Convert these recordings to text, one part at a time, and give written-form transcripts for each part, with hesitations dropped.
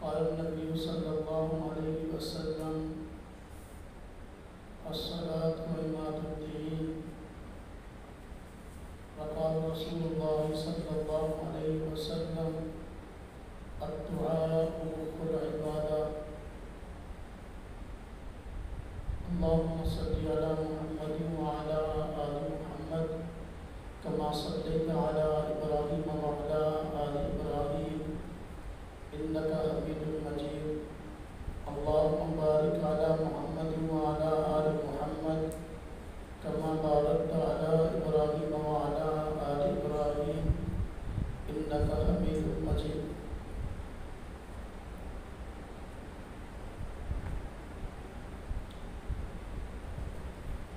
قال النبي صلى الله عليه وسلم الصلاة عماد الدين. وقال رسول الله صلى الله عليه وسلم الدعاء مخ العبادة. اللهم صل على محمد وعلى آل محمد كما صليت على إبراهيم وعلى آل إبراهيم إنك حميد مجيد. اللهم بارك على محمد وعلى آل محمد كما باركت على إبراهيم وعلى آل إبراهيم إنك حميد مجيد.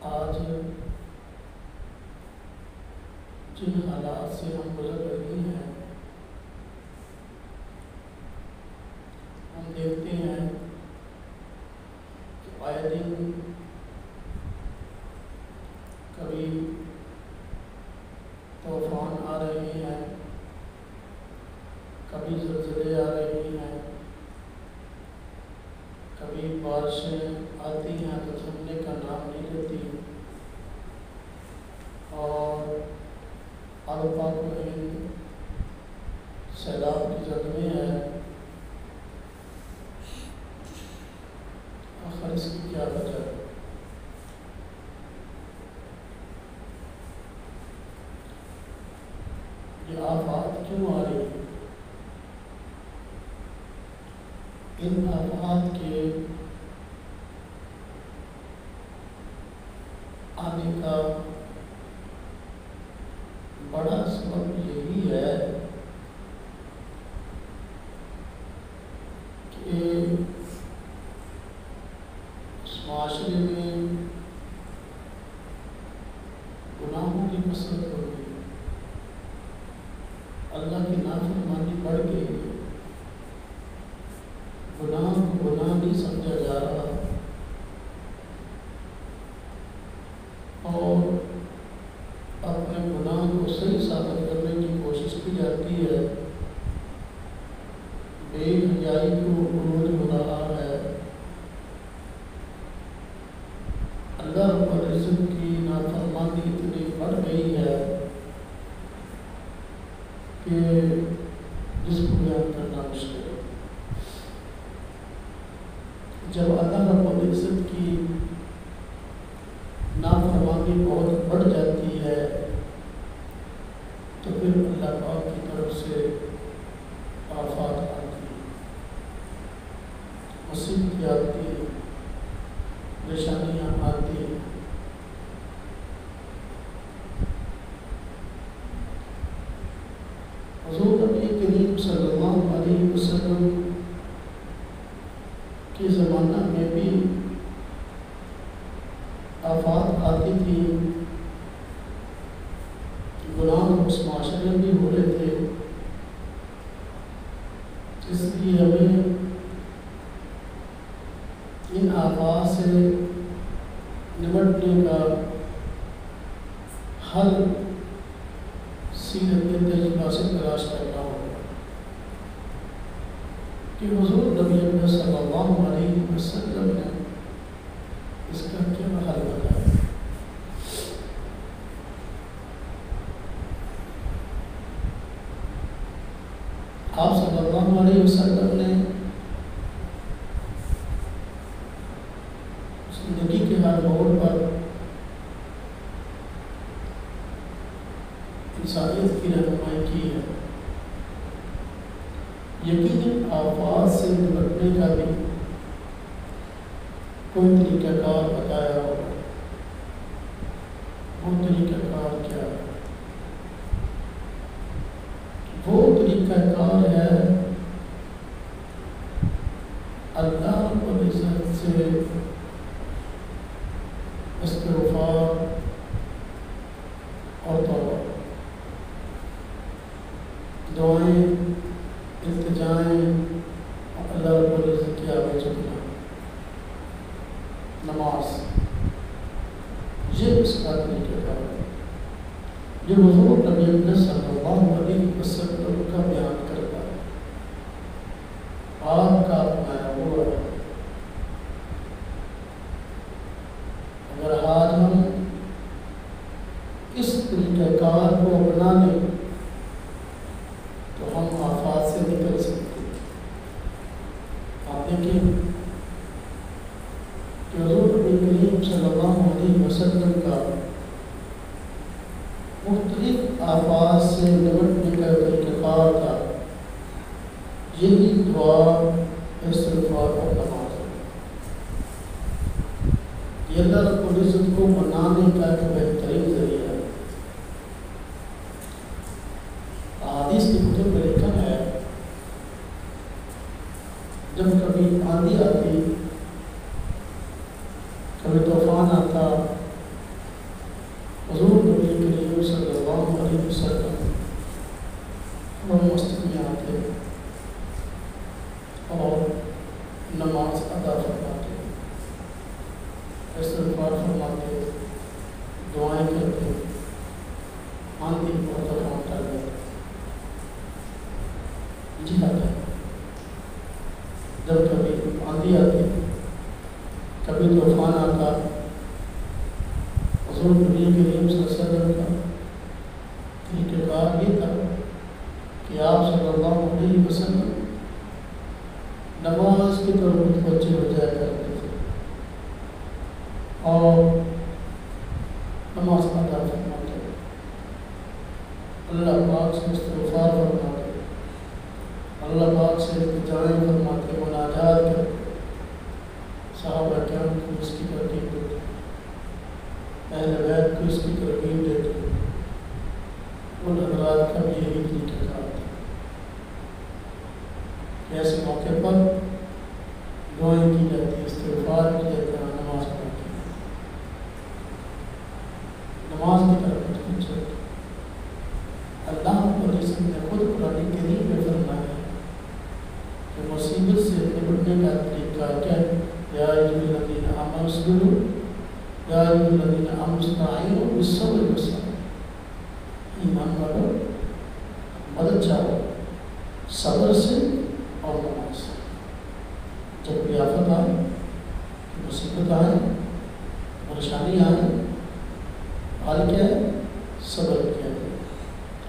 آج جن حالات سے ہم گزر رہے ہیں، ہم دیکھتے ہیں کہ آئے دن کبھی طوفان آ رہے ہیں، کبھی زلزلے آ رہے ہیں، کبھی بارشیں آتی ہیں تو تھمنے کا نام نہیں لیتی، اور آلپا کو سیلاب کی زد میں ہے. آخر اس کی کیا وجہ ہے؟ یہ آفات کیوں آ رہی ہیں؟ ان آفات کے آنے کا بڑا سبب یہی ہے کہ اس معاشرے میں گناہوں کی کثرت ہو گئی، اللہ کی نافرمانی بڑھ گئی، گناہ کو گناہ نہیں سمجھا جا رہا، اور اپنے گناہ کو صحیح ثابت کرنے کی کوشش کی جاتی ہے. بے حیائی کو عروج ہو رہا ہے. اللہ رب العزت کی نافرمانی اتنی بڑھ گئی ہے کہ جس کو بیان کرنا مشکل ہے. جب اللہ رب العزت کی نافرمانی بہت بڑھ جاتی ہے تو پھر اللہ پاک کی طرف سے آفات آتی ہے، مصیبت آتی ہے، پریشانیاں آتی ہیں. حضور نبی کریم صلی اللہ علیہ وسلم کے زمانہ میں بھی آفات آتی تھی، گناہ اس معاشرے میں بھی ہو رہے تھے. اس لیے ہمیں ان آفات سے نمٹنے کا حل سیرت تجربہ سے تلاش کرنا ہوگا کہ حضور نبی صلی اللہ علیہ وسلم نے اس کا کیا حل بتایا. آپ صلی اللہ علیہ وسلم نے زندگی کے ہر موڑ پر انسانیت کی رہنمائی کی ہے. یقیناً آفات سے نمٹنے کا بھی کوئی طریقہ کار بتایا ہوگا. وہ طریقہ کار کیا ہے؟ وہ طریقہ کار ہے اللہ رب العزت سے استغفار اور توبہ، دعائیں، التجائیں، اللہ رب العزت کی آگے جھکنا، نماز. یہ اس کا طریقہ کار ہے. یہ حضور نبی صلی اللہ علیہ وسلم کا بیان کرتا ہے. آپ کا اپنایا ہوا ہے۔ اگر آج ہم اس طریقہ کار کو اپنا لیں تو ہم آفات سے نکل سکتے ہیں۔ آپ دیکھیں کہ حضور نبی کریم صلی اللہ علیہ وسلم کا مختلف آفات سے نمٹنے کا طریقہ کار تھا، یہی دعا، استغفار اور نماز ہے۔ یہ اللہ رب العزت کو منانے کا ایک بہترین ذریعہ ہے۔ احادیث کی کتب میں لکھا ہے جب کبھی آندھی آتی، کبھی طوفان آتا، حضور نبی کریم صلی اللہ علیہ وسلم وہ مسجد میں آتے اور نماز ادا فرماتے، استغفار فرماتے، دعائیں کرتے، آندھی اور طوفان ٹل جاتے۔ جہاد ہے، جب کبھی آندھی آتی، کبھی طوفان آتا، حضور نبی کریم صلی اللہ علیہ وسلم کا طریقہ کار یہ تھا کہ آپ صلی اللہ علیہ وسلم نماز کی طرف متوجہ ہو جایا کرتے تھے اور نماز ادا فرماتے، اللہ پاک سے استغفار فرماتے، اللہ پاک سے التجائیں فرماتے، مناجات کرتے، صحابہ کرام کو اس کی ترغیب دیتے، اہل بیت کو اس کی ترغیب دیتے، ان حضرات کا بھی یہی طریقہ کار تھا کہ ایسے موقع پر دعائیں کی جاتی، استغفار کی جاتی، نماز پڑھتی، نماز کی طرف متوجہ۔ اللہ رب العزت نے خود قرآن کریم میں فرمایا کہ مصیبت سے نمٹنے کا طریقہ کیا ہے؟ یا ایھا الذین آمنوا اصبروا، یا ایھا الذین آمنوا استعینوا بالصبر والصلاۃ۔ ایمان والو مدد چاہو صبر سے اور نماز سے۔ جب بھی آفت آئے، مصیبت آئے، پریشانی آئے، حال کیا ہے؟ صبر کیا ہے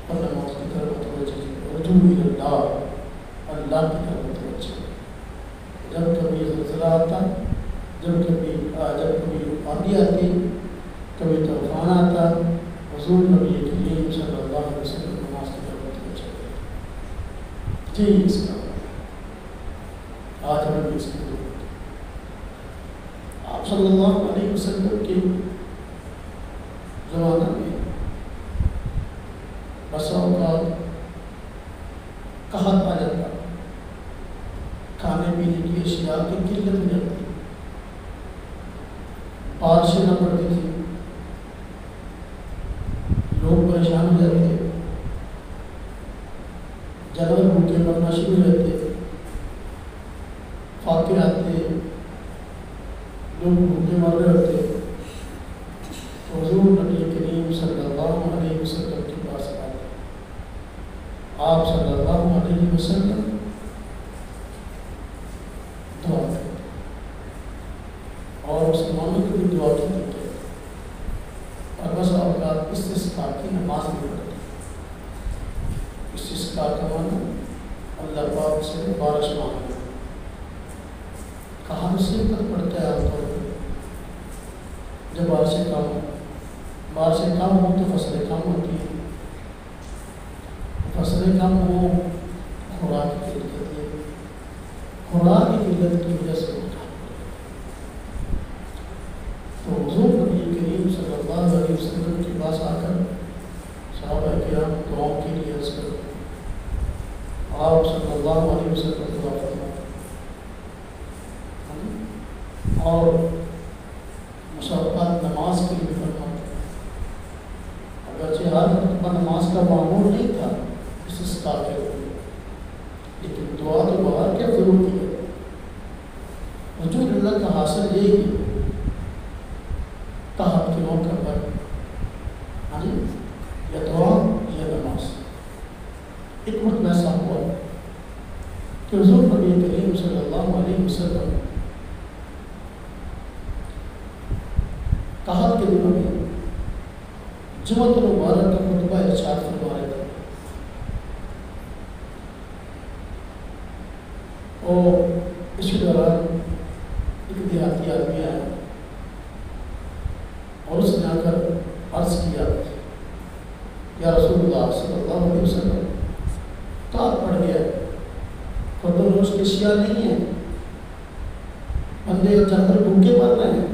اور نماز کی طرف متوجہ ہے، رجوع الی اللہ، اللہ کی طرف متوجہ۔ جب کبھی زلزلہ آتا، جب کبھی آندھی آتی، کبھی طوفان آتا، حضور نبی کریم صلی اللہ علیہ وسلم نماز کی طرف متوجہ ہے۔ جی اس کا آج ہمیں بھی اس کی ضرورت ہے۔ آپ صلی اللہ علیہ وسلم کے زمانہ میں بسا اوقات قحط آ جاتا، کھانے پینے کی اشیاء کی قلت ہو جاتی، بارشیں نہ پڑتی تھی، لوگ پریشان ہو جاتے، جانور بھوکے مرنا شروع ہو جاتے، فاتح آتے، لوگ بھوکے مر رہے ہوتے، تو حضور نبی کریم صلی اللہ علیہ وسلم کے پاس آتے، آپ صلی اللہ علیہ وسلم دعا کرتے اور مسلمانوں کو بھی دعا کی دیتے، اور بس اوقات استسقاء کی نماز بھی پڑھتے۔ استسقاء کا معنی اللہ پاک سے بارش مانگنا۔ کہاں مصیبت پڑتا ہے عام طور پہ؟ جب بارشیں کم ہو تو فصلیں کم ہوتی ہیں، فصلیں کم ہو خوراک کی قلت ہوتی ہے، خوراک کی قلت کی وجہ سے تو حضور نبی کریم صلی اللہ علیہ وسلم کے پاس آ کر صحابہ کرام دعاؤں کے لیے عرض کرتے، آپ صلی اللہ علیہ وسلم دعا فرماتے اور مسابقات نماز کے لیے فرماتے۔ اگرچہ ہر مرتبہ نماز کا معمول نہیں تھا استسقاء کے لیے، لیکن دعا تو باہر کیا ضرور کی ہے۔ وجود اللہ کا حاصل یہی ہے تحت کے موقع پر یا دعا یا نماز۔ ایک وقت ایسا ہوا کہ حضور نبی کریم صلی اللہ علیہ وسلم تحت کے دنوں میں جمعۃ المبارک کا خطبہ ارشاد فرما رہے تھے، اور اس کے دوران ایک دیہاتی آدمی آیا اور اس نے آ کر عرض کیا، یا رسول اللہ صلی اللہ علیہ وسلم، تاپ پڑ گیا، فردو روز کے شیعہ نہیں ہیں، بندے اور جانور بھوکے مر رہے ہیں،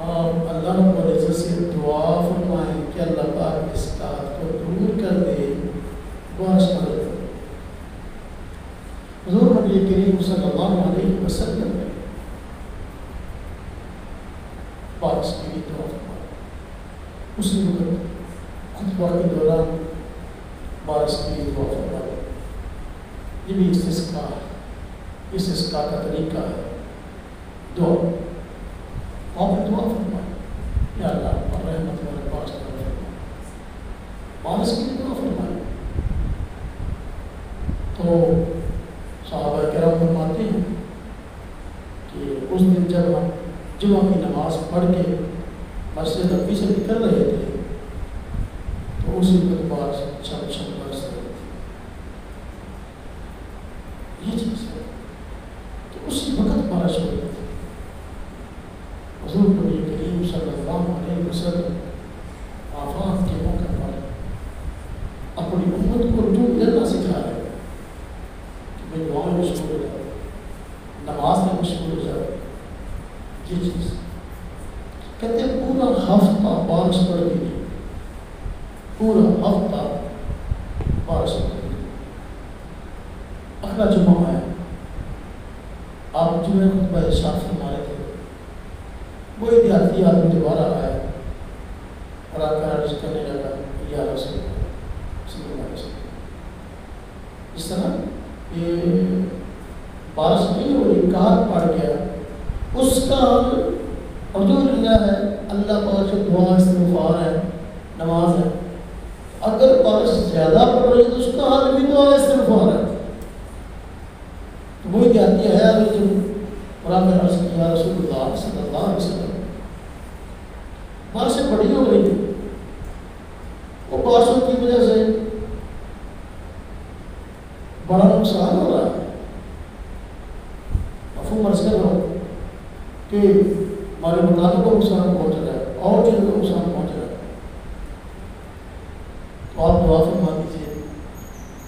آپ اللہ رب العزت سے دعا فرمائیں کہ اللہ پاک اس رات کو دور کر دے، بارش کر دے۔ حضور نبی کریم صلی اللہ علیہ وسلم نے بارش کے لیے دعا فرمائی۔ اسی وقت خطبہ کے دوران بارش کے لیے دعا فرمائی۔ یہ بھی استسقاء کا طریقہ ہے، دعا آپ نے دعا فرمائی، یا اللہ اور رحمت والے بارش کا فرمائی، بارش کے لیے دعا فرمائی۔ تو صحابہ کرام فرماتے ہیں کہ اس دن جب ہم جمعہ کی نماز پڑھ کے مسجد نبوی سے نکل رہے تھے تو اسی وقت بارش چھم چھم برس رہی تھی۔ یہ چیز ہے کہ اسی وقت بارش ہو رہی تھی۔ حضور نبی کریم صلی اللہ علیہ وسلم آفات کے موقع پر اپنی امت کو رجوع اللہ سکھا رہے ہیں کہ میں دعا میں مشغول ہو جاؤ، نماز میں مشغول ہو جاؤ۔ یہ چیز کہتے ہیں پورا ہفتہ بارش پڑ گئی، پورا ہفتہ بارش پڑ گئی۔ اگلا جمعہ آیا، آپ جمعہ خطبہ ارشاد فرما رہے تھے، وہی دیہاتی آدمی دوبارہ آیا اور آ کر عرض کرنے لگا، یا رسول اللہ صلی اللہ علیہ وسلم، اس طرح یہ بارش نہیں ہو رہی، کار پڑ گیا، اس کا حل حضور اللہ ہے، اللہ پاک سے دعا استغفار ہے، نماز ہے۔ اگر بارش زیادہ پڑ رہی ہے تو اس کا حل بھی دعا استغفار ہے۔ تو وہی دیہاتی ہے اور آپ نے عرض کیا، رسول اللہ صلی اللہ علیہ وسلم، بارشیں بڑی ہو رہی ہیں، وہ بارشوں کی وجہ سے بڑا نقصان ہو رہا ہے۔ مفہوم عرض کر رہا ہوں کہ ہمارے مکانوں کو نقصان پہنچ رہا ہے اور چیزوں کو نقصان پہنچ رہا ہے، تو آپ دعا فرما دیجیے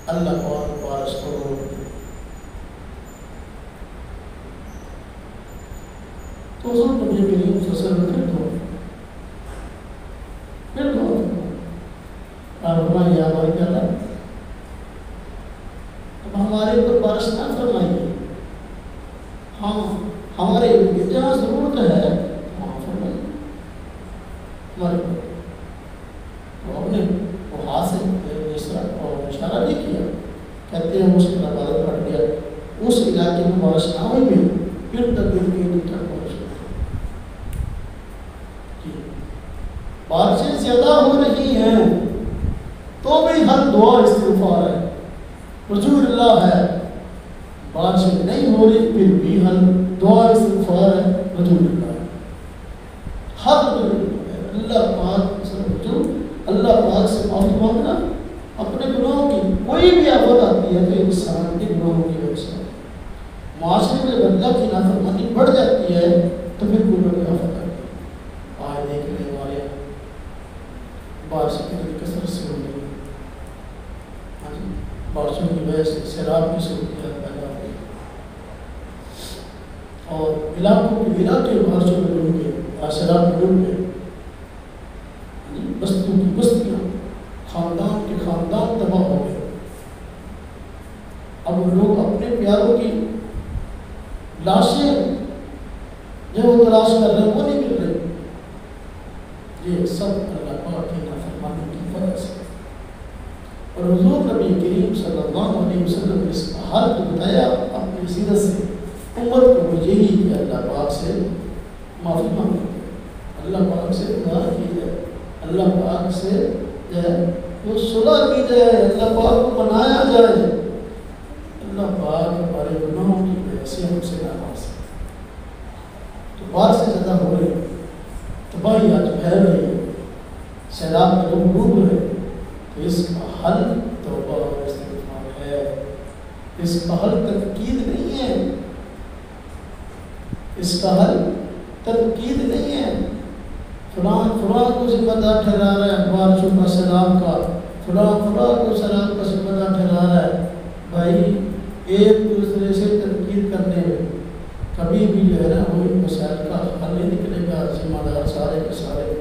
اللہ پاک بارش کو روک دے۔ تو حضور نبی کریم صلی اللہ علیہ وسلم پھر دعا آپ فرمائیے، ہماری کیا ہے، اب ہمارے اوپر بارش نہ فرمائیے، ہاں ہمارے جہاں ضرورت ہے وہاں فرمائیے ہمارے اوپر۔ تو ہم نے وہ ہاتھ سے اور اشارہ نہیں کیا، کہتے ہیں اس کا بادل پڑ گیا، اس علاقے میں بارش نہ ہوئی بھی پھر تبدیل کی دن تک پہنچ گئی۔ بارشیں زیادہ ہو رہی ہیں تو بھی ہر دعا استغفار ہے، رجوع اللہ ہے۔ بارشیں نہیں ہو رہی پھر بھی ہر دعا استغفار ہے، رجوع اللہ ہے، ہر رجوع اللہ پاک سے رجوع، اللہ پاک سے معافی مانگنا اپنے گناہوں کی۔ کوئی بھی آفت آتی ہے تو انسان کے گناہوں کی وجہ سے، معاشرے میں جب اللہ کی نافرمانی بڑھ جاتی ہے تو پھر گناہوں کی آفت آتی ہے۔ آج دیکھ لیں ہمارے یہاں بارش کی کثرت سے ہو رہی ہے، بارشوں کی وجہ سے سیلاب کی صورتحال پیدا ہوئی، اور علاقے بارشوں میں ڈوب گئے، سیلاب میں ڈوب گئے، بستیوں کی بستیاں، خاندان کے خاندان تباہ ہو گئے۔ اب لوگ اپنے پیاروں کی لاشیں جو وہ تلاش کر رہے ہیں وہ نہیں مل رہی۔ یہ سب اللہ پاک کی نافرمانی کی وجہ سے۔ اور حضور نبی کریم صلی اللہ علیہ وسلم نے اس حال کو بتایا اپنی سیرت سے امت کو یہی کہ اللہ پاک سے معافی مانگے، اللہ پاک سے دعا کی جائے، اللہ پاک سے جو صلح کی جائے، اللہ پاک کو منایا جائے، اللہ پاک ہمارے گناہوں کی وجہ سے ہم سے ناراض ہے، تو بار سے زیادہ ہو رہی ہے، تباہی آج پھیل رہی ہے، سیلاب میں لوگ ڈوب رہے ہیں، تو اس کا حل توبہ اور استغفار ہے، اس کا حل تنقید نہیں ہے، اس کا حل تنقید نہیں ہے، فلاں کو ذمہ دار ٹھہرا رہا ہے بارشوں کا سیلاب کا، فلاں کو سیلاب کا ذمہ دار ٹھہرا رہا ہے، بھائی ایک دوسرے سے تنقید کرنے میں کبھی بھی جو ہے نا وہ مسائل کا حل نہیں نکلے گا، ذمہ دار سارے کے سارے،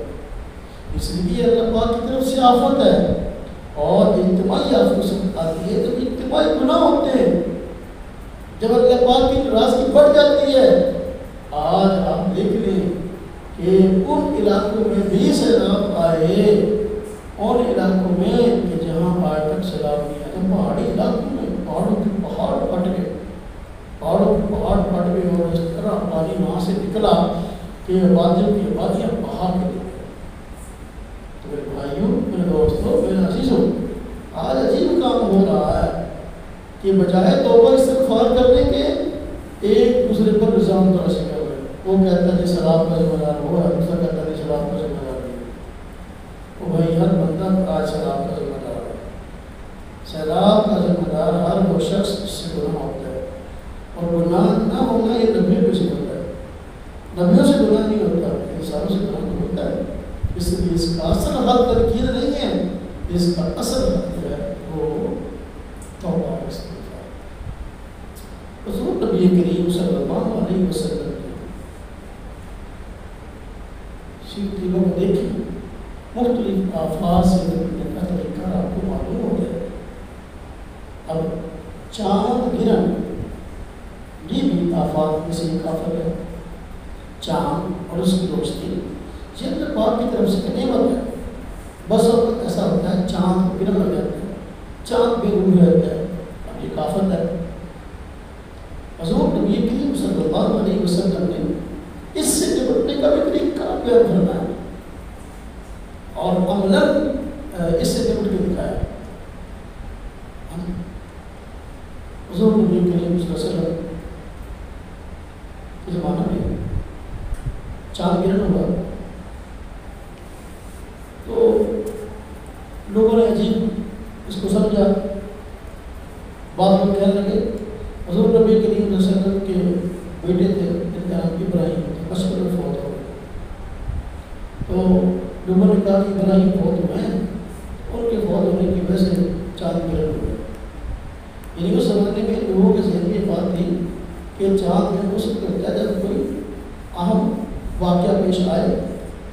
اس لیے اللہ پاک کی طرف سے آفت ہے اور اجتماعی آفت آتی ہے، جب اجتماعی گناہ ہوتے ہیں، جب اللہ پاک کی ناراضگی بڑھ جاتی ہے۔ آج آپ دیکھ لیں کہ ان علاقوں میں بھی سیلاب آئے، ان علاقوں میں کہ جہاں آج تک سیلاب نہیں آیا، پہاڑی علاقوں میں پہاڑوں کے پہاڑ پھٹ گئے، پہاڑوں کے پہاڑ پھٹ گئے اور اس طرح پانی وہاں سے نکلا کہ وادیوں کی وادیاں بہا کے لے گئے۔ تو میرے بھائیوں، میرے دوستوں، میرے عزیزوں، آج عجیب کام ہو رہا ہے کہ بجائے توبہ استغفار کرنے کے ایک دوسرے پر الزام تراشی کر رہے ہیں۔ وہ کہتا ہے سیلاب کا ذمہ دار وہ ہے، دوسرا کہتا ہے سیلاب کا ذمہ دار نہیں۔ تو بھائی ہر بندہ آج سیلاب کا ذمہ دار ہے، سیلاب کا ذمہ دار ہر وہ شخص جس سے گناہ ہوتا ہے، اور گناہ نہ ہونا یہ نبیوں سے ہوتا ہے، نبیوں سے گناہ نہیں ہوتا، انسانوں سے گناہ نہیں ہوتا ہے، اس لیے اس کا اصل حل تنقید نہیں ہے، اس کا اصل حل جو ہے وہ توبہ اور استغفار۔ حضور نبی کریم صلی اللہ علیہ وسلم نے دلوں کو دیکھی، مختلف آفات سے نکلنے کا طریقہ آپ کو معلوم ہو گیا۔ اب چاند گرن یہ بھی آفات میں سے ایک آفت ہے، چاند اور اس کی روشنی یہ اللہ پاک کی طرف سے نعمت ہے، بس وقت ایسا ہوتا ہے چاند گرن لگ جاتا ہے، چاند بے روح رہتا ہے، اب یہ آفت ہے۔ حضور نبی کریم صلی اللہ علیہ وسلم نے اس سے نپٹنے کا بھی طریقہ بیان فرمایا اور عملاً اس سے نپٹ کے دکھایا۔ حضور نبی کریم صلی اللہ علیہ وسلم کے زمانہ میں چاند گرہن ہوا تو لوگوں نے عجیب اس کو سمجھا، بعض لوگ کہنے لگے حضور نبی کریم صلی اللہ علیہ وسلم کے بیٹے تھے جن کا نام ابراہیم تھا، بچپن میں فوت ہو گئے، تو لوگوں نے کہا کہ ابراہیم فوت ہوئے ہیں، ان کے فوت ہونے کی وجہ سے چاند گرہن ہوئے، یعنی اس زمانے میں لوگوں کے ذہن میں یہ بات تھی کہ چاند گرہن اس وقت ہوتا ہے جب کوئی اہم واقعہ پیش آئے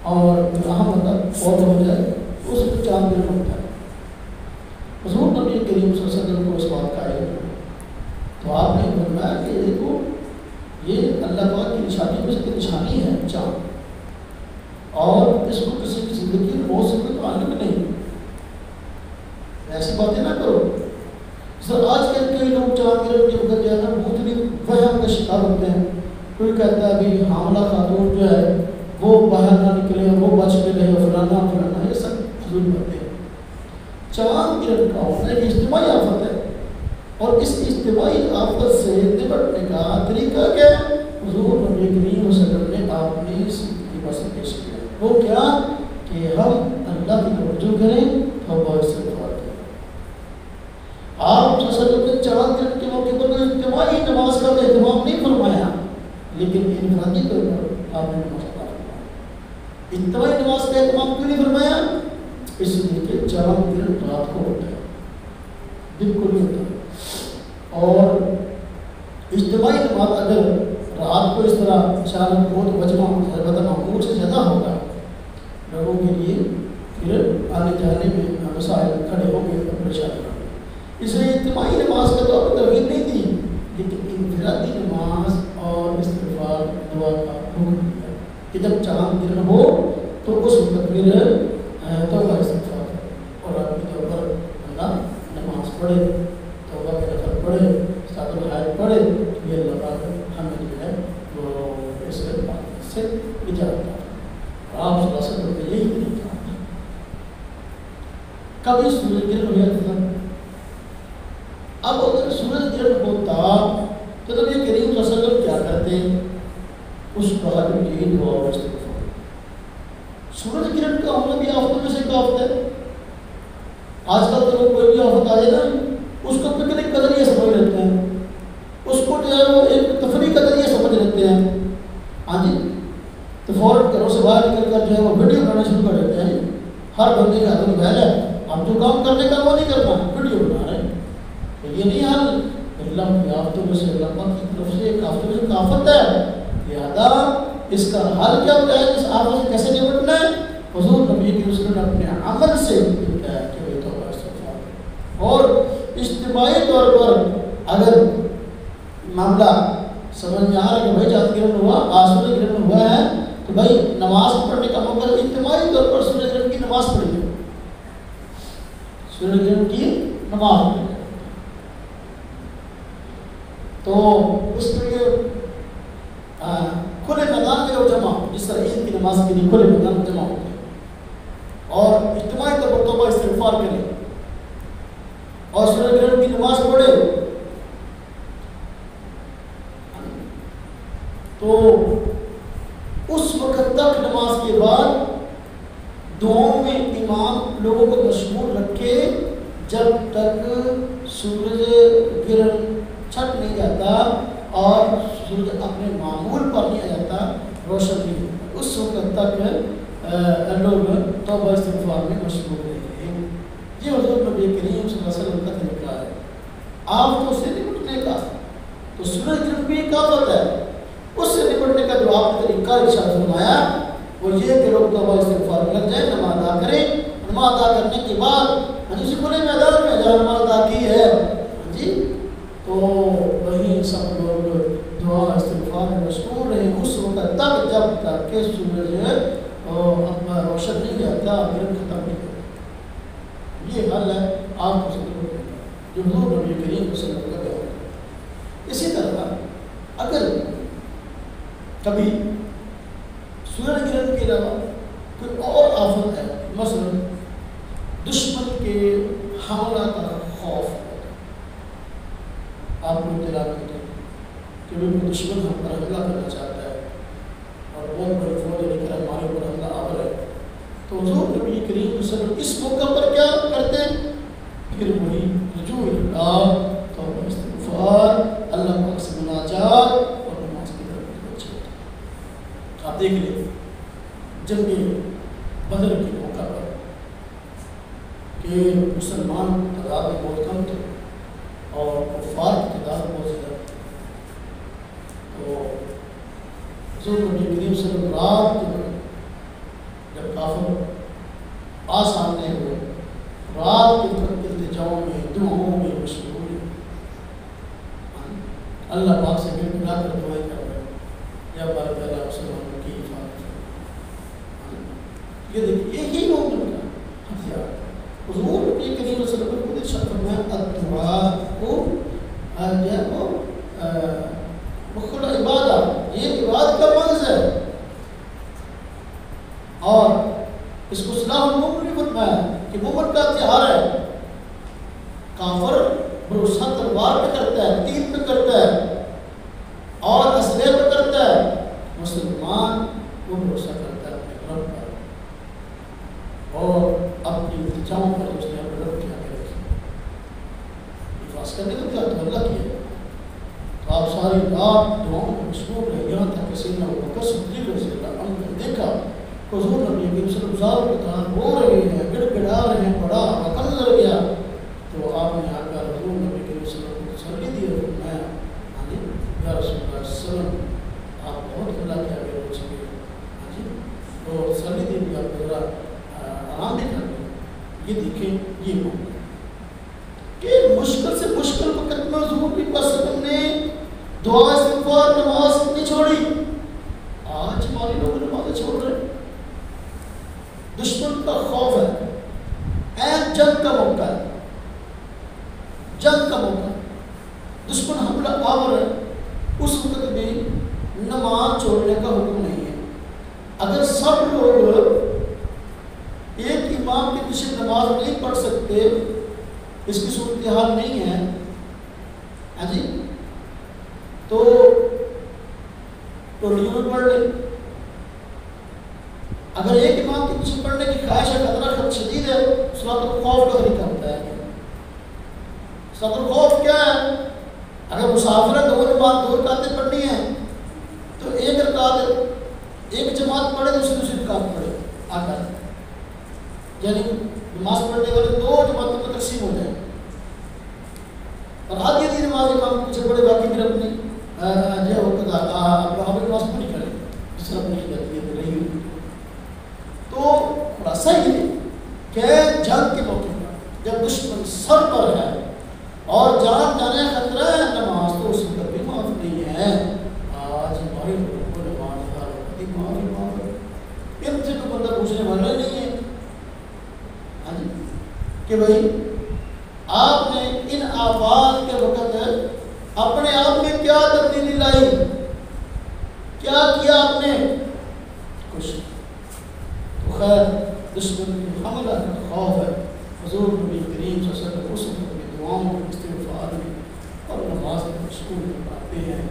اور اہم مطلب فوت ہو جائے اس وقت چاند گرہن ہوتا ہے۔ حضور نبی کریم صلی اللہ علیہ وسلم کو اس بات کا علم ہے، تو آپ نے فرمایا کہ دیکھو یہ اللہ پاک کی نشانی میں سے نشانی ہے چاند، اور اس کو کسی کی زندگی میں موت سے کوئی تعلق نہیں، ایسی باتیں نہ کرو۔ سر آج کل کئی لوگ چاند گرہن کے وقت جو ہے نا مختلف وہم کا شکار ہوتے ہیں، کوئی کہتا ہے ابھی حاملہ خاتون جو ہے وہ باہر نہ نکلے اور وہ بچ کے رہے، فلانا فلانا، یہ سب فضول باتیں ہیں۔ چاند گرہن کا ہونا ایک اجتماعی آفت ہے، اور اس اجتماعی آفت سے نپٹنے کا طریقہ کیا ہے؟ حضور نبی کریم صلی اللہ علیہ وسلم نے آپ نے اس طریقہ سے پیش کیا، وہ کیا کہ ہم اللہ کی توجہ کریں، توبہ استغفار کریں۔ آپ صلی اللہ علیہ وسلم نے چاند گرہن کے موقع پر اجتماعی نماز کا اہتمام نہیں فرمایا، لیکن انفرادی طور پر آپ نے نماز ادا فرمایا۔ اجتماعی نماز کا اہتمام کیوں نہیں فرمایا؟ اس لیے کہ چاند گرہن رات کو ہوتا ہے، بالکل نہیں ہوتا، اور اجتماعی نماز اگر رات کو اس طرح اچانک بہت مجمع معمول سے زیادہ ہوگا، لوگوں کے لیے پھر آنے جانے میں مسائل کھڑے ہوں گے اور پریشانی ہوگی، اس لیے اجتماعی نماز کا تو ترغیب نہیں دی، لیکن انفرادی نماز اور استغفار دعا کا حکم دیا کہ جب چاند گرہن ہو تو اس وقت پھر توبہ استغفار کرے اور اپنی طور پر اللہ نماز پڑھے، توبہ کے نفل پڑھے، استغفار الحاج پڑھے، یہ اللہ پاک ہمیں جو ہے وہ اس سے اجازت ہے۔ آپ صلی اللہ علیہ وسلم کا یہی طریقہ ہے۔ کبھی سورج گرہن ہو جاتا تھا، اب اگر سورج گرہن ہوتا تو نبی کریم صلی اللہ علیہ وسلم کیا کرتے ہیں؟ اس بار یہی دعا و استغفار. سورج گرہن کا ہونا بھی آفتوں میں سے ایک آفت ہے. آج کل تو لوگ کوئی بھی آفت آ جائے نا اس کو پکنک کا ذریعہ سمجھ لیتے ہیں, اس کو جو ہے وہ ایک تفریح کا ذریعہ سمجھ لیتے ہیں. ہاں جی, تو فوراً گھروں سے باہر نکل کر جو ہے وہ ویڈیو بنانا شروع کر دیتے ہیں. ہر بندے کا حد محل ہے, اب جو کام کرنے کا وہ نہیں کرنا, ویڈیو بنا رہے ہیں. تو یہ نہیں حل, اللہ کی آفتوں میں سے اللہ پاک کی طرف سے ایک آفتوں میں سے آفت ہے. لہٰذا اس کا حل کیا ہوتا ہے, اس آفت سے کیسے نمٹنا ہے؟ حضور نبی کی رسول نے اپنے عمل سے بتایا کہ وہ توبہ استغفار. اور اجتماعی طور پر اگر معاملہ سمجھ میں آ رہا ہے کہ بھائی چاند گرہن ہوا, آسمان گرہن ہوا ہے, تو بھائی نماز پڑھنے کا موقع اجتماعی طور پر سورج گرہن کی نماز پڑھیے, سورج گرہن کی نماز پڑھیے. تو اس کے لیے کھلے میدان میں لوگ جمع ہو, جس طرح عید کی نماز کے لیے کھلے میدان میں جمع ہوتے ہیں, اور اجتماعی طور پر توبہ استغفار کریں اور سورج گرہن کی نماز پڑھے. تو اس وقت تک نماز کے بعد دعاؤں میں امام لوگوں کو مشغول رکھے جب تک سورج گرہن چھٹ نہیں جاتا اور سورج اپنے معمول پر نہیں آ جاتا, روشن نہیں ہوتا, اس وقت تک لوگ توبہ استغفار میں مشغول رہتے ہیں. یہ حضور نبی کریم صلی اللہ علیہ وسلم کا طریقہ ہے آفتوں سے نمٹنے کا. تو سورج گرہن بھی ایک آفت ہے, اس سے نمٹنے کا جو آپ نے طریقہ ارشاد فرمایا وہ یہ کہ لوگ توبہ استغفار میں لگ جائیں, نماز ادا کریں. نماز ادا کرنے کے بعد اسی کھلے میدان میں جہاں نماز ادا کی ہے جی, تو وہیں سب لوگ دعا استغفار میں مشغول رہے اس وقت تک جب تک کہ سورج اپنا روشن نہیں جاتا, گرہن ختم نہیں ہوتا. یہ حل ہے آپ کو سمجھو جو حضور نبی کریم صلی اللہ علیہ وسلم کا بیان ہے. اسی طرح اگر کبھی سورج گرہن کے علاوہ کوئی اور آفت ہے, مثلا دشمن کے حملہ کا خوف, آپ کو اطلاع ملتی ہے کہ کوئی دشمن ہم پر حملہ کرنا چاہتا ہے اور بہت بڑی فوج لے کر ہمارے اوپر حملہ آور ہے, تو حضور نبی کریم صلی اللہ علیہ وسلم اس موقع پر کیا کرتے ہیں؟ پھر وہی رجوع اللہ, توبہ استغفار, اللہ پاک سے مناجات اور نماز کی طرف متوجہ ہوتے ہیں. آپ دیکھ لیں جنگ بدر کے موقع پر کہ مسلمان تعداد میں بہت کم تھے اور کفار کی تعداد بہت زیادہ. تو حضور نبی کریم صلی اللہ علیہ وسلم رات کے وقت جب کافر سامنے ہوئے, رات کے وقت التجاؤں میں دعاؤں میں مشغول ہیں, اللہ پاک سے گر گڑا کر دعائیں کر رہے ہیں, یا بارک اللہ مسلمانوں کی حفاظت. یہ دیکھیے یہی مومن کا ہتھیار ہے. حضور نبی کریم صلی اللہ علیہ وسلم کو ارشاد فرمایا الدعاء کو جو ہے وہ مخل عبادت, یہ عبادت کا منظر ہے. اور اس کو صلاح المومن بھی فرمایا کہ مومن کا ہتھیار ہے. کافر بھروسہ تلوار پہ کرتا ہے, تیر پہ کرتا ہے اور اسلحے پہ کرتا ہے, مسلمان وہ بھروسہ کرتا ہے اپنے رب پر اور اپنی التجاؤں پر اس نے اپنے رب کے آگے رکھی. حفاظ کرنے کا کیا تو اللہ کیا. تو آپ ساری رات دعاؤں میں مشغول رہے, یہاں تک کہ سیدنا ابوبکر صدیق رضی اللہ عنہ نے دیکھا حضور نبی کریم صلی اللہ علیہ وسلم رو رہے ہیں, گڑ گڑا رہے ہیں, بڑا عقل لگ گیا. تو آپ نے آ کر حضور نبی کریم صلی اللہ علیہ وسلم کو تسلی دی اور فرمایا یا رسول اللہ صلی اللہ علیہ وسلم آپ بہت اللہ کے آگے ہو چکے ہیں. تو تسلی دی بھی آپ ذرا آرام بھی کر دیں. یہ دیکھیں یہ موقع کہ مشکل سے مشکل وقت میں حضور کی وسلم نے دعا استغفار نماز نہیں چھوڑی. آج ہمارے لوگ نمازیں چھوڑ رہے ہیں. دشمن کا خوف ہے, این جنگ کا موقع ہے, جنگ کا موقع, دشمن حملہ آور ہے, اس وقت بھی نماز چھوڑنے کا حکم نہیں ہے. اگر سب لوگ ایک امام کے پیچھے نماز نہیں پڑھ سکتے, اس کی صورتحال نہیں ہے, ہاں جی, تو ٹولیوں میں پڑھ لیں. اگر ایک امام کے پیچھے پڑھنے کی خواہش ہے، خطرہ شدید ہے، صلاۃ الخوف کا طریقہ ہوتا ہے. صلاۃ الخوف کیا ہے؟ اگر مسافر ہے دو رکعتیں پڑھنی ہیں تو ایک رکعت ایک جماعت پڑھے، دوسری رکعت پڑھے آ کر، یعنی نماز پڑھنے والے دو جماعتوں میں تقسیم ہو جائیں اور آدھی آدھی نماز امام کے پیچھے پڑھے، باقی پھر اپنی جو ہمیں نماز پوری کریں جس طرح پوری جاتی ہے رہی ہوئی. تو خلاصہ یہ ہے کہ جنگ کے موقع پر جب دشمن سر پر ہے اور جان جانے خطرہ ہے، نماز تو اس پر بھی معاف نہیں ہے. آج ہمارے لوگوں کو نماز معاف ہے، ان سے تو بندہ پوچھنے والا نہیں ہے کہ بھائی آپ نے ان آفات کے وقت اپنے آپ میں کیا تبدیلی لائی، کیا کیا آپ نے؟ کچھ. تو خیر دشمن کی حملہ کا خوف ہے. حضور نبی کریم صلی اللہ علیہ وسلم اس وقت میں دعاؤں میں استغفار میں اور نماز میں مشغول پاتے ہیں.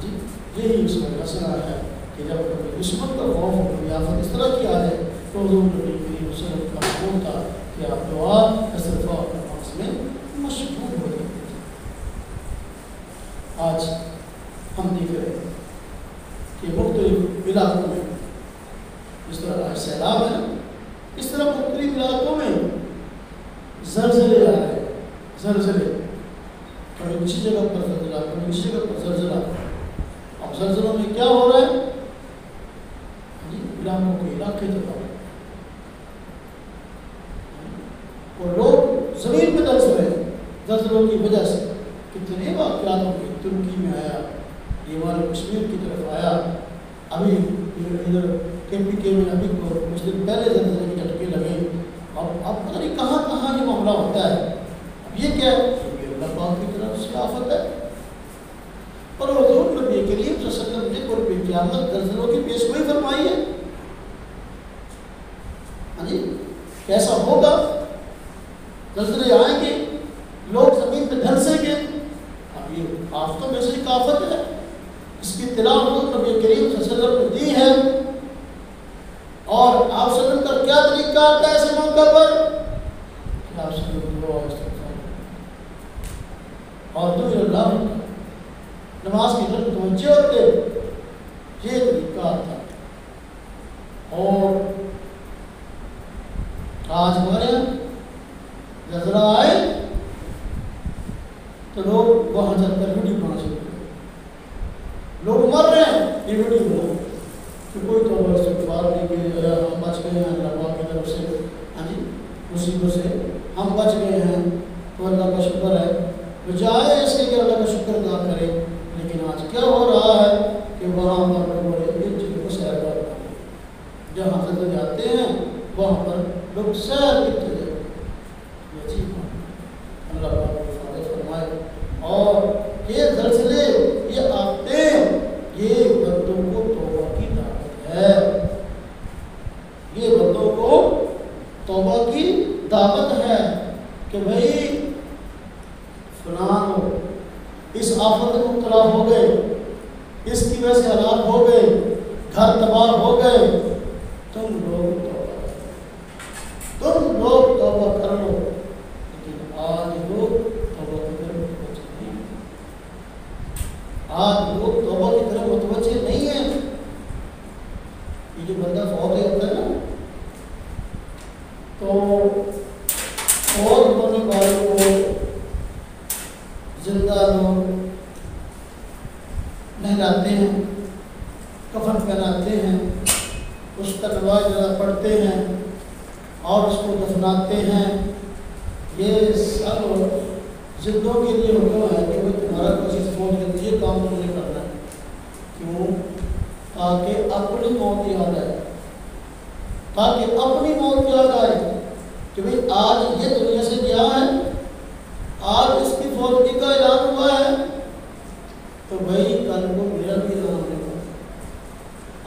جی یہی اس کا مسئلہ ہے کہ جب کبھی دشمن کا خوف ہو، کبھی آفت اس طرح کی آ جائے تو حضور نبی کریم صلی اللہ علیہ وسلم کا حکم تھا کہ آپ دعا استغفار اور نماز میں مشغول ہو جائیں. آج ہم دیکھ رہے ہیں کہ مختلف علاقوں میں جس طرح آج سیلاب ہے، اس طرح مختلف علاقوں میں زلزلے آ رہے ہیں. زلزلے کبھی کسی جگہ پر زلزلہ، کبھی کسی جگہ پر زلزلہ. اب زلزلوں میں کیا ہو رہا ہے؟ علاقوں کے علاقے تباہ اور لوگ زمین پہ دھنس رہے ہیں زلزلوں کی وجہ سے. کتنے واقعات ہو گئے. ترکی میں آیا، یہ ہمارے کشمیر کی طرف آیا، ابھی ادھر کے پی کے میں ابھی کچھ دن پہلے زلزلے کے جھٹکے لگے. اب پتہ نہیں کہاں کہاں یہ معاملہ ہوتا ہے. اب یہ کیا ہے؟ یہ اللہ پاک کی طرف سے آفت ہے. اور حضور نبی کریم صلی اللہ علیہ وسلم نے قرب قیامت زلزلوں کی پیشگوئی فرمائی ہے. ہاں جی کیسا ہوگا؟ زلزلے آئیں گے، لوگ زمین پہ دھنسیں گے. اب یہ آفتوں میں سے ایک آفت ہے، اس کی اطلاع حضور نبی کریم صلی اللہ علیہ وسلم نے دی ہے. اور آپ صلی اللہ علیہ وسلم کا کیا طریقہ آتا ہے ایسے موقع پر کہ آپ صلی اللہ علیہ وسلم اور تو اللہ نماز کی طرف توجہ ہوتے، یہ طریقہ آتا. اور آج ہمارے یہاں زلزلہ آئے تو لوگ وہاں جا کر ویڈیو بنا شروع کرتے. لوگ مر رہے ہیں، یہ ویڈیو بنا کہ کوئی تو استغفار نہیں کہ ہم بچ گئے ہیں اللہ پاک کی طرف سے. ہاں جی مصیبت سے ہم بچ گئے ہیں تو اللہ کا شکر ہے. بجائے اس کے کہ اللہ کا شکر ادا کرے، لیکن آج کیا ہو رہا ہے کہ وہاں پر لوگ ایک چیز کو سیر کر رہے ہیں. جہاں زلزلے جاتے ہیں وہاں پر لوگ سیر کرتے ہیں. یہ عجیب بات، اللہ پاک کو حفاظت فرمائے. اور یہ زلزلے یہ آتے یہ بندوں کو توبہ کی دعوت ہے. یہ بندوں کو توبہ کی دعوت ہے کہ بھائی فلاں اس آفت میں مبتلا ہو گئے، اس کی وجہ سے ہلاک ہو گئے، گھر تباہ ہو گئے، تم لوگ توبہ کر لو. لیکن آج لوگ توبہ کی طرف متوجہ نہیں، آج لوگ توبہ کی طرف متوجہ نہیں ہیں. یہ جو بندہ فوت ہوتا ہے نا تو فوت ہونے والوں کو زندہ لوگ نہلاتے ہیں، کفن پہناتے ہیں، اس کا نماز پڑھتے ہیں اور اس کو دفناتے ہیں. یہ سب زندوں کے لیے حکم ہے کہ وہ تمہارا کسی فوت ہے یہ کام تم نے کرنا ہے. کیوں؟ تاکہ اپنی موت یاد آئے، تاکہ اپنی موت یاد آئے کہ بھئی آج یہ دنیا سے گیا ہے، آج اس کی فوتگی کا اعلان ہوا ہے تو بھائی کل کو میرا بھی اعلان ہونے والا.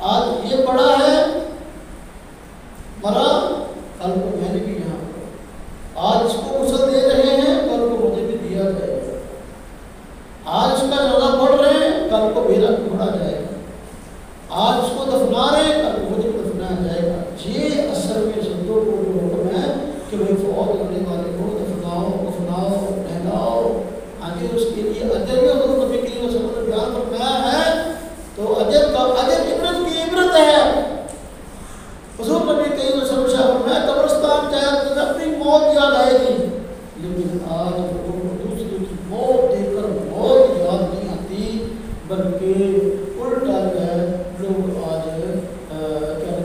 آج یہ پڑا ہے مرا، کل کو میں نے بھی یہاں پڑا. آج اس کو غسل دے رہے ہیں، کل کو مجھے بھی دیا جائے گا. آج اس کا جنازہ پڑھ رہے ہیں، کل کو میرا ٹکڑا جائے گا، آج اس کو دفنا رہے ہیں کل مجھے دفنایا جائے گا۔ یہ اثر میں سنتوں کو جو حکم ہے کہ بھائی فوت ہونے والے کو دفناؤ کفناؤ نہلاؤ، آگے اس کے لیے اجر بھی حضور نبی کریم صلی اللہ علیہ وسلم نے بیان فرمایا ہے، تو اجر کا اجر عبرت کی عبرت ہے۔ حضور نبی کریم صلی اللہ علیہ وسلم میں قبرستان جایا تو اپنی موت یاد آئے گی، لیکن آج لوگوں کو دوسرے کی موت دیکھ کر موت یاد نہیں آتی، بلکہ الٹا ہے لوگ آج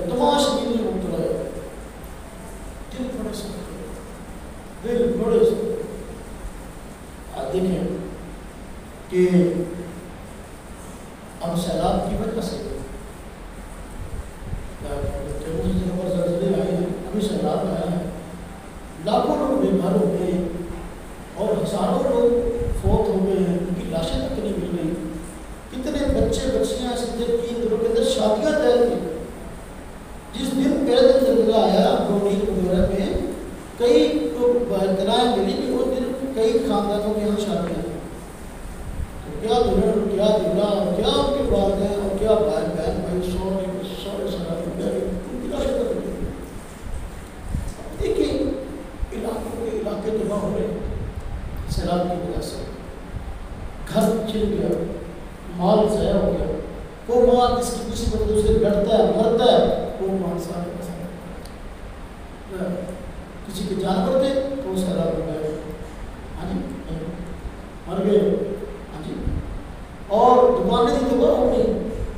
تماشبینی میں مبتلا ہے۔ دل بڑے سخت، دل بڑے سخت۔ آج دیکھیں کہ اب سیلاب کی وجہ سے زلزلے آئے ہیں، ابھی سیلاب آیا ہے، لاکھوں لوگ بے گھر ہو گئے ہیں اور ہزاروں لوگ فوت ہو گئے ہیں، ان کی لاشیں تک نہیں مل رہی۔ کتنے بچے بچیاں اس دن کی دنوں کے اندر شادیاں طے تھیں، جس دن پہلے دن زلزلہ آیا برونیل وغیرہ میں کئی اطلاعیں ملی کہ اس دن کئی خاندانوں کے یہاں شادیاں ہیں، تو کیا دلہن کیا دلہا اور کیا ان کے والدین اور کیا بھائی بہن بھائی سورے سارا ان کی لاشیں تک نہیں ملی۔ دیکھیں علاقے تباہ ہو رہے ہیں سیلاب کی وجہ سے، گھر چل گیا، مال ضائع ہو گیا، وہ مال جس کی کسی وجہ سے گھٹتا ہے مرتا ہے وہ مال سارے کسی کے جانور تھے تو وہ سیلاب ہو گئے، ہاں جی مر گئے، ہاں جی، اور دکانیں بھی تباہ ہو گئی،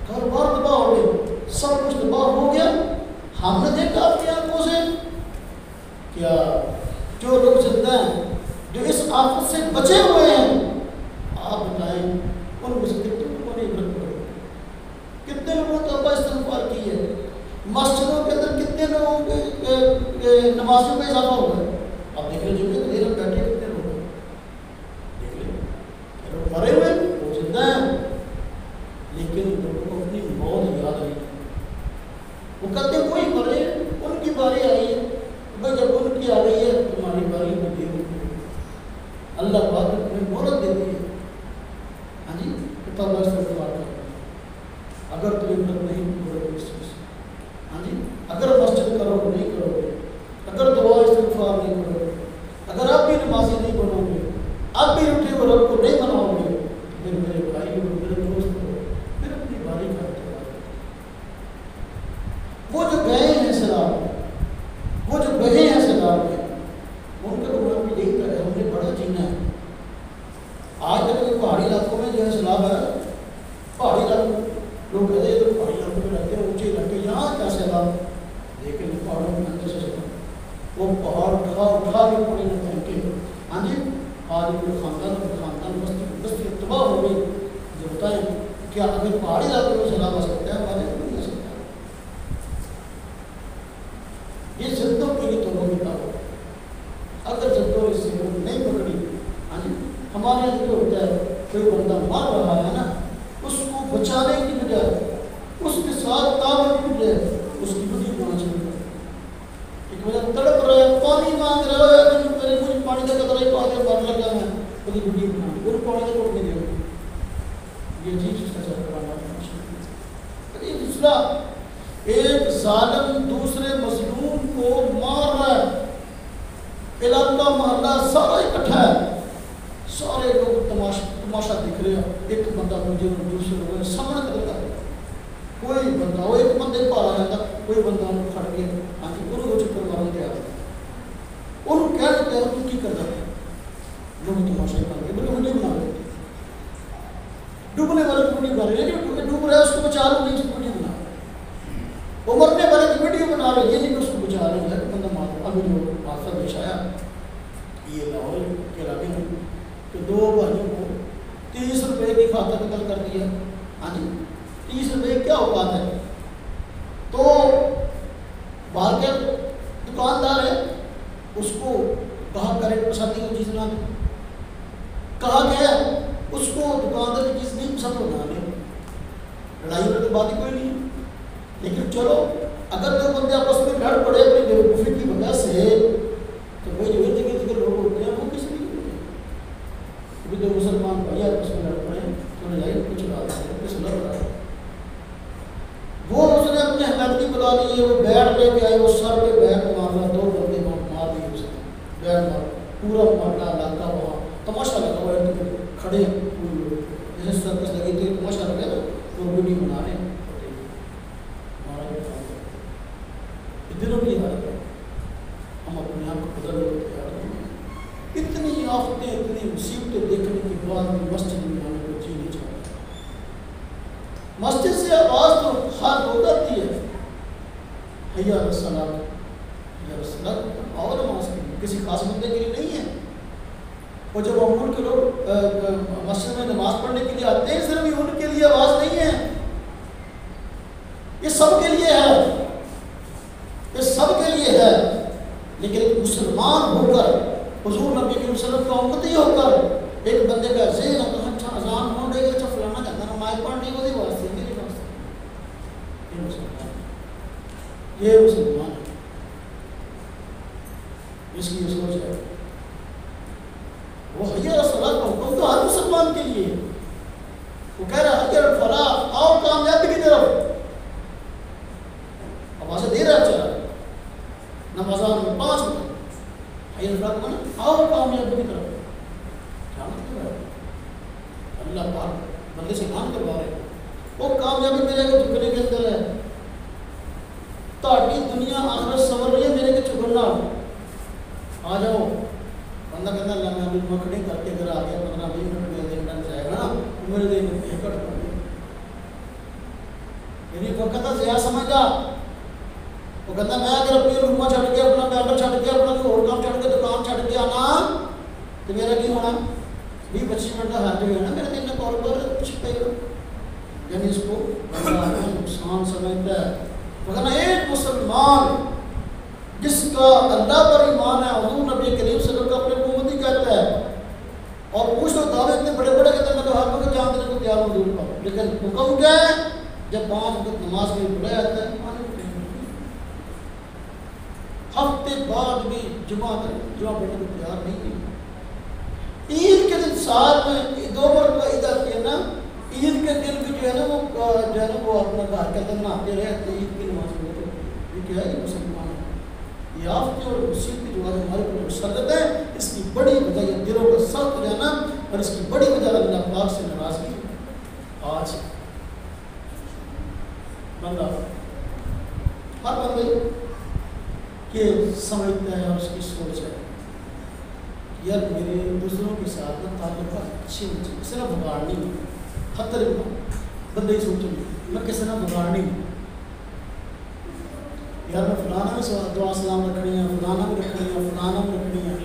گھر بار تباہ ہو گئے، سب کچھ تباہ ہو گیا۔ ہم نے دیکھا اپنی آنکھوں سے کیا جو لوگ زندہ ہیں جو اس آفت سے بچے ہوئے ہیں، آپ بتائیں ان میں سے کتنے لوگوں نے عبرت پڑھی، کتنے لوگوں نے توبہ استغفار کی ہے، مسجدوں کے اندر کتنے لوگوں کے نمازوں کا اضافہ ہوا ہے۔ آپ دیکھ لیں جمعے کے دن بیٹھے کتنے لوگ ہیں، دیکھ لیں لوگ مرے ہوئے وہ زندہ ہیں، لیکن لوگوں کو اپنی موت یاد نہیں، وہ کہتے ہیں کوئی مرے ان کی باری آئی ہے، بھائی جب ان کی آ گئی ہے تمہاری باری میں دیر ہوئی، اللہ پاک تمہیں مہلت دیتی ہے، ہاں جی توبہ استغفار کرو، اگر تم عبرت نہیں کرو گے اس چیز سے، ہاں جی اگر مسجد کرو نہیں کرو گے، اگر دعا استغفار نہیں کرو گے، اگر آپ بھی نمازی نہیں بنو گے، آپ بھی روٹے کو رب کو نہیں بناؤ گے، پھر میرے بھائی ہو میرے دوست ہو پھر اپنی باری کا انتظار کرو۔ وہ جو گئے ہیں سیلاب میں، وہ جو بہے ہیں سیلاب میں، ان کا تو یہی طرح ہم نے بڑا جینا ہے۔ آج تک پہاڑی علاقوں میں جو ہے سیلاب ہے، پہاڑی علاقوں لوگ کہتے ہیں تو پہاڑی علاقوں میں رہتے ہیں اونچے علاقے، یہاں کیا سیلاب، لیکن پہاڑوں کے اندر سے وہ پہاڑ اٹھا کے پڑے نہ پھینکے، ہاں جی آج ان خاندان بستی تباہ ہو گئی۔ جو بتائیں کیا اگر پہاڑی علاقوں میں سیلاب آ سکتا ہے ہمارے نہیں آ سکتا؟ یہ زندوں کے لیے توبہ کی دعوت ہے، اگر زندوں اس سے نہیں پکڑی، ہاں جی ہمارے یہاں جو ہوتا ہے کوئی بندہ مر رہا ہے نا، اس کو بچانے کی بجائے اس کے ساتھ تعاون کی بجائے اس کی ویڈیو بنانا چاہیے، ایک وجہ تڑپ رہا ہے پانی مانگ رہا ہے میرے مجھے پانی کا قطرہ ہی پا کے مر لگا ہے، اس کی ویڈیو بنانا اور پانی کا توڑ نہیں دے گا، یہ چیز اس کا چل رہا ہے۔ دوسرا ایک ظالم دوسرے مظلوم کو مار رہا ہے، علاقہ محلہ سارا اکٹھا ہے، سارے لوگ تماشا دیکھ رہے ہیں، ایک بندہ مجھے دوسرے لوگوں نے سامنے کرتا ہے، کوئی بندہ وہ ایک بندے پارا رہتا، کوئی بندہ انہوں کھڑ کے ہاں جی انہوں کو چکر مارن دیا، انہوں کہہ دیتے ہیں تو کی کر رہا ہے، لوگ تماشا ہی کر رہے بلکہ ویڈیو بنا رہے ڈوبنے والے کو ویڈیو بنا رہے ہیں، ڈوب رہا ہے اس کو بچا لو نہیں اس کو ویڈیو بنا رہے، وہ مرنے والے کی ویڈیو بنا رہے، یہ نہیں کہ اس کو بچا رہے ہیں، بندہ مار ابھی جو حادثہ پیش آیا یہ لاہور کے علاقے میں کہ دو بھائیوں کو 30 روپے کی خاطر قتل کر دیا، ہاں جی 30 روپے کیا اوقات ہے، تو باہر کے دکاندار ہے اس کو کہا کرے پسند نہیں چیز بنا دے، کہا گیا اس کو دکاندار کی چیز نہیں پسند بنا دے، لڑائی میں تو بات ہی کوئی نہیں ہے، لیکن چلو اگر دو بندے آپس میں لڑ پڑے اپنی بیوقوفی کی وجہ سے تو وہ جو جگہ جگہ لوگ ہوتے ہیں وہ کس لیے ہوتے ہیں، ابھی تو مسلمان بھائی آپس میں لڑ پڑے تو لڑائی کچھ بات ہے، لیے وہ بیٹ لے کے آئے, وہ سر پہ بیٹ مارا, 2 بندے مار دیے اس نے, بیٹ مار, پورا محلہ علاقہ وہاں تماشا لگا ہوا ہے, کھڑے جیسے سرکس لگی تھی, تماشا لگا نا, تو ویڈیو بنا رہے ہیں. دنوں کی حالت ہے, ہم اپنے آپ کو بدلنے کو تیار نہیں ہیں. اتنی آفتیں, اتنی مصیبتیں دیکھنے کے بعد بھی مسجد میں آنے کو جی نہیں چاہتا. مسجد سے آواز تو ہر ہو جاتی ہے, حیا الصلاۃ, حیا الصلاۃ, اور نماز کے لیے کسی خاص بندے کے لیے نہیں ہے. اور جب عموم کے لوگ مسجد میں نماز پڑھنے کے لیے آتے ہیں, صرف ان کے لیے آواز نہیں ہے, یہ سب کے لیے ہے, یہ سب کے لیے ہے. لیکن ایک مسلمان ہو کر, حضور نبی کریم صلی اللہ علیہ وسلم کا امتی ہو کر, ایک بندے کا ذہن اچھا اذان ہو رہی ہے, اچھا فلانا کہتا ہے نماز پڑھ رہی ہے, وہ واسطے میری واسطے, یہ مسلمان ہے, اس کی یہ سوچ ہے. وہ حیا الصلاۃ کا حکم تو ہر مسلمان کے لیے ہے. وہ کہہ رہا ہے حیا الفلاح, آؤ کامیابی کی طرف, آوازیں دے رہا چلا نمازان میں 5 بجے, حیا الفلاح کو نا آؤ کامیابی کی طرف. کیا مطلب ہے؟ اللہ پاک بندے سے کام کروا رہے ہیں. وہ کامیابی میرے کے جھکنے کے اندر ہے. تاڑی دنیا آخرت سنور رہی ہے, میرے کے جھکنا. آ جاؤ. بندہ کہتا ہے اللہ میں ابھی مکھڑی کر کے اگر آ گیا 15-20 منٹ میں دیکھنا جائے گا نا, میرے دن میں ایکڑ پڑ گئی. یعنی وہ کہتا ضیاء سمجھا, وہ کہتا میں اگر اپنی روما چھڑ کے, اپنا پیپر چھڑ کے, اپنا کوئی اور کام چھڑ کے, دکان چھڑ کے آنا, تو میرا کی ہونا 20-25 منٹ کا حج جو ہے نا, میرے دن میں کال پر کچھ پہ گا. یعنی اس کو نقصان سمجھتا ہے. وہ کہنا ایک مسلمان جس کا اللہ پر ایمان ہے, حضور نبی کریم صلی اللہ علیہ وسلم کا اپنے امتی کہتا ہے, اور پوچھو دعوے اتنے بڑے بڑے کہتے ہیں میں تو ہر وقت جان دینے کو تیار ہوں حضور کا, لیکن حکم کیا ہے جب 5 وقت نماز میں بلایا جاتا ہے ہفتے بعد بھی جمعہ پڑھنے کو تیار نہیں ہے. عید کے دن سال میں 2 مرتبہ عید آتی ہے نا, عید کے دن بھی جو ہے نا وہ اپنا گھر کے اندر نہاتے رہے, عید کی نماز پڑھتے. یہ کیا ہے مسلمان ہے, یہ آفتے اور مصیبت جو ہے ہمارے اوپر مسلط ہے. اس کی بڑی وجہ یہ دلوں کا سخت ہو جانا, اور اس کی بڑی وجہ اللہ پاک سے ناراضگی. آج بندہ ہر بندے کہ سمجھتا ہے اور اس کی سوچ ہے یار میرے دوسروں کے ساتھ تعلقات اچھے ہونے چاہیے, کسی نہ بگاڑنی, خطر بندے ہی سوچیں میں کسی نہ بگاڑنی, یار میں فلانا میں دعا سلام رکھنی ہے, فلانا میں رکھنی ہے, فلانا میں رکھنی ہے.